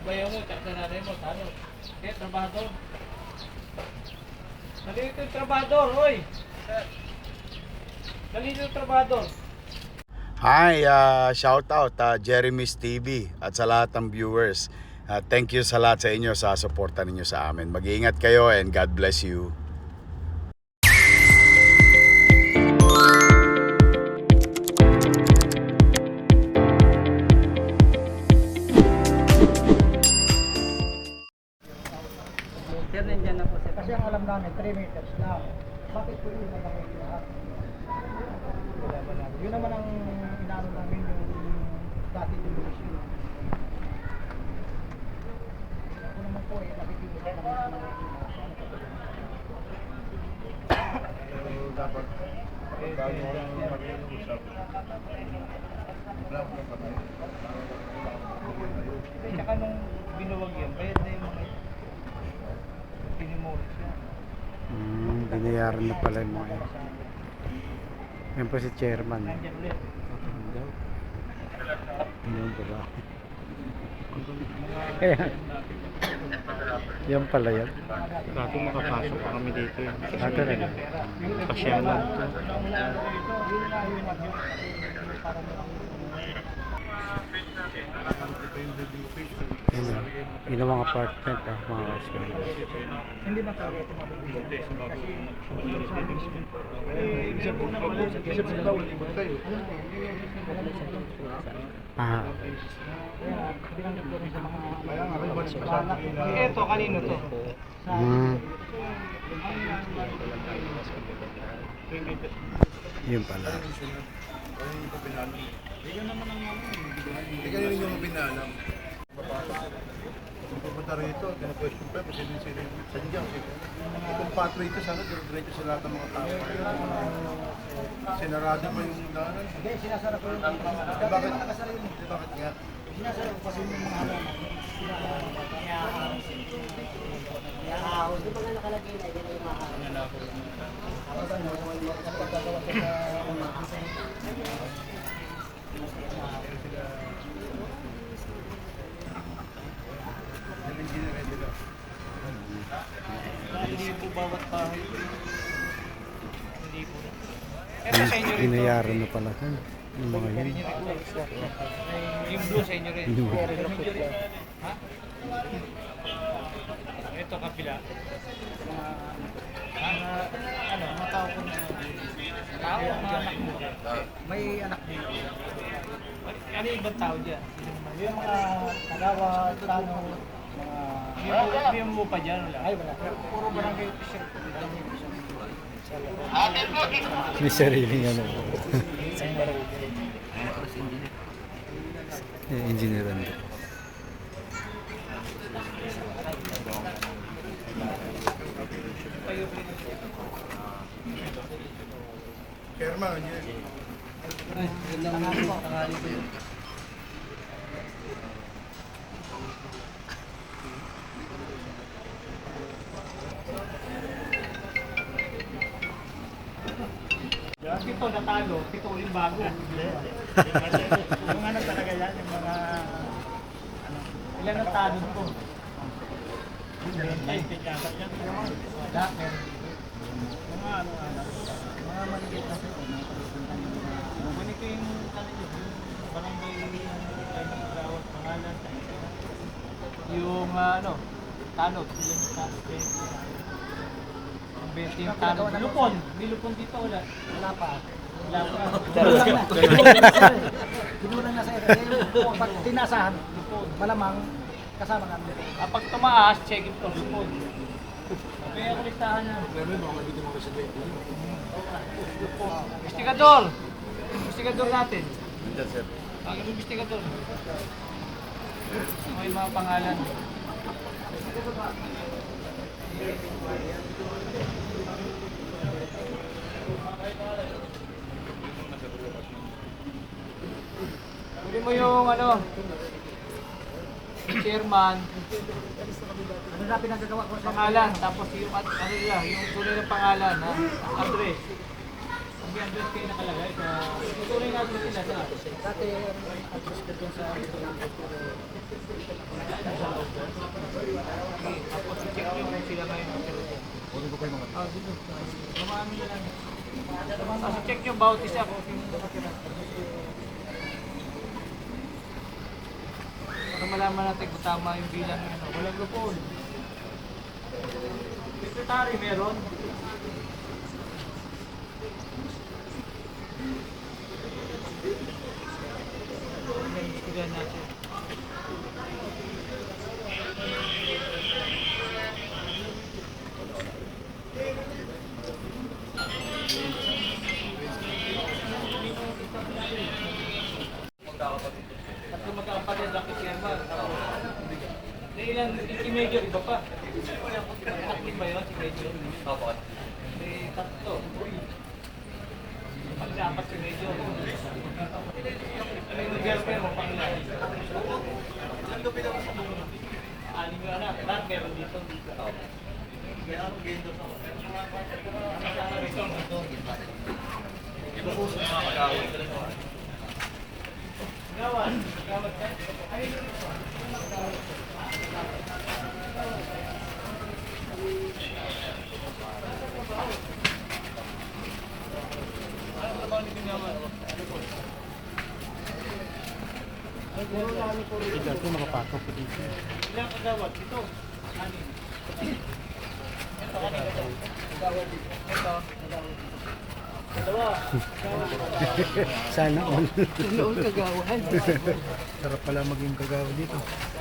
bayan mo, tsaka sa nanay mo, talo. Kaya, trabador. Nalito yung trabador, oy! Nalito yung trabador. Hi, shout out Jeremy's TV at sa lahat ng viewers. Thank you sa lahat sa inyo sa suporta ninyo sa amin. Mag-iingat kayo and God bless you. Sir, nandiyan na po sir. Kasi ang alam namin, 3 meters lang. Bakit po yun ang lahat? Yun naman ang inaano namin yung dati demolition. Ako naman po nakikita naman sa mga dapat bago mag-usap. Tsaka nung binuwag yan, bayad na yung mga pinimoli siya. Binayaran na pala yung mga yun. Yan po si chairman. Nandiyan ulit. Yun pala. Kaya, yan pala yan. Dati makapasok pa kami dito eh. Talaga. Pasyalan to. Yun ang mga apartment mga kasyon. hindi ba talaga ito mabibigyan? Ah, Ito, kanino to? yun pala. Hindi ka rin yung pinalam. Pupunta rito, kina-question pa, kasi din sila yung sadyang. Kung patrito sana, diretso sa lahat ng mga tao. Sinarado pa yung daanan. Hindi, sinasara ko yung Bakit? Bakit nga? sinasara ko kasi yung mga halaman. Ahon. Di ba nga nakalagay na yan yung mga Hindi po bawat bahay. Hindi po. Ito sa inyo rin. Binayaran na pala yan. Yung mga yun. Yung blue sa inyo rin. Blue. Ha? Ito kapila. Ano, mga tao ko na. Tao, mga anak mo. may anak din. Ano yung ibang tao dyan? Yung mga tagawa, tanong, mga... May mo pa dyan, wala? Ay, wala. Puro barangay official. May sariling ano. Engineer ano. Chairman, yun. Pito natalo, pito yung bago. Yung ano talaga yan, yung mga... Ilan ang talo ko? Ay, tikasat yan. Wala, meron. Mga ano, mga maligit na sila. Kunin ko yung barangay Rawat pangalan. Yung ano, tanod. Ilan yung tanod? Yung 20 yung tanod. Lupon. May lupon dito wala. Wala pa. Wala pa. Ginulang na sa ito. Pag tinasahan, malamang kasama kami. Kapag tumaas, check it to lupon. Kaya ako listahan na. Investigador! Investigador natin. Yes, sir. Ang investigador. May mga pangalan. Kunin mo yung ano, chairman, Ano na pinagagawa ko sa pangalan, tapos yung ano nila, yung tunay na pangalan, ha? Address. May address kayo nakalagay sa tunay na address nila sa dati, access ko dun sa dito. Tumaan nyo lang. Kasi check nyo bawat isa kung sino nakatira. Para malaman natin kung tama yung bilang nyo. Walang lupon. Secretary meron. Ilan natin. Tatlo magkakapatid lang kay Chairman. Ilan, i-major, iba pa. Taklit ba yun si Major? Opo. Tatlo. Pag-dapat si Major. Ano yung girlfriend mo pang ilan? Aling yung anak. Lahat meron dito. Meron dito. Gawad. Gawad ka? Ay, Ilan ko makapasok ko dito. ilang kagawad? Ito. Anin. Ito, kanina ito. Kagawad dito. Ito. Dalawa. Sana all. Noon kagawan. Sarap pala maging kagawa dito.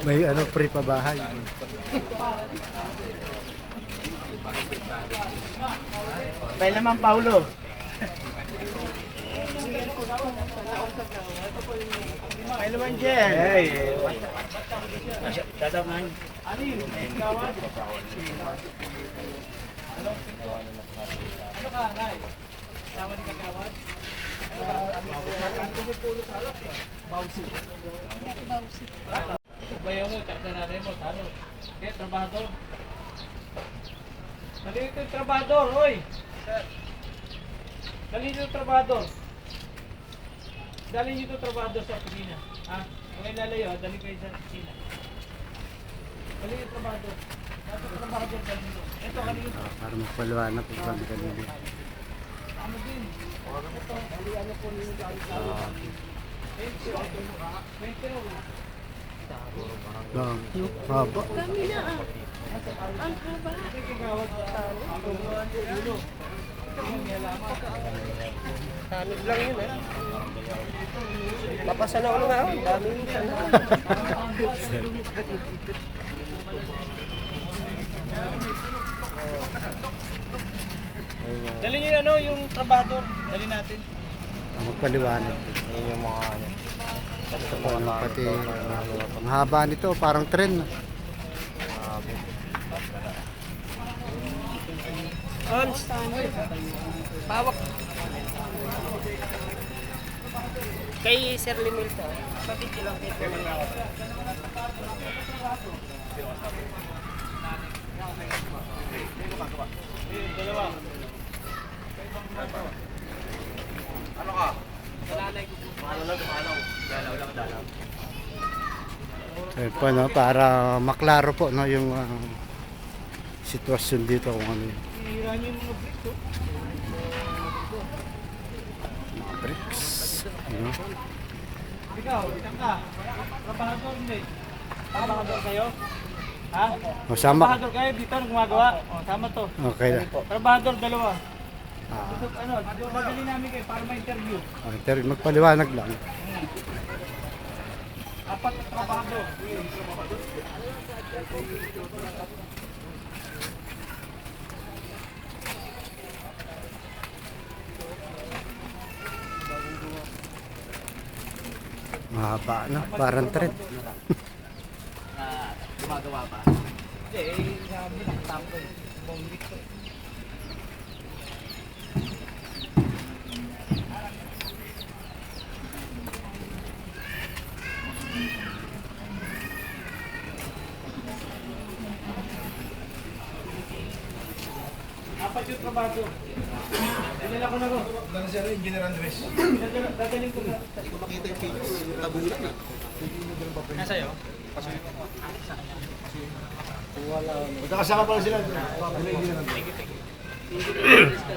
May ano, free pa bahay. Bay naman, Paulo. Bay naman, Jen. Hey. Dadaman. Anin. Kagawad. Ano ka, Nay? Tama ni kagawad? Bausi. Bayaw mo, tsaka na rin mo. Ano? Okay, trabador. Dali ito yung trabador, oy! Dali ito yung trabador. Dali nyo ito trabador sa opisina. Ha? Kung lalayo, dali kayo sa opisina. Dali yung trabador. Dapat trabador, dali nyo. Ito, kanino. Para magpaliwanag kung saan kanina. Ano din? Ito, dali ano po nyo dali sa Haba. Kami na ah. Ang haba. Tanod lang yun, eh. Mapasa na ulo nga, oh. Dami yung sana. Dali nyo ano, yung trabador. Dali natin. Magpaliwanag. Yun yung mga ano. Ito po, ano, pati ang haba nito, parang tren. Hans, pawak. Kay Sir Limil to. Kapit lang dito ng ako. Dalawa. Ayun po, no, para maklaro po no, yung sitwasyon dito kung ano yun. Hihira nyo yung mga bricks, oh. Mga bricks. Ano? Ikaw, isang ka. Trabador hindi. Trabador kayo? Ha? O, sama. Trabador kayo dito na gumagawa. O, sama to. Okay na. Trabador, dalawa. Ah, Gusto, ano, madali namin kayo para ma-interview. magpaliwanag lang. Apat na trabador. Mahaba na, parang tren. Gumagawa pa? Hindi, sabi nakatamo eh. Bonglit ko. Apat yung trabaho. Dinala ko na ko. Lang siya rin, Engineer Andres. Dadaling ko na. Makita yung picture, tabulan na. Nasa'yo? Magkakasama pala sila. Engineer Andres. Hindi ka alis ka,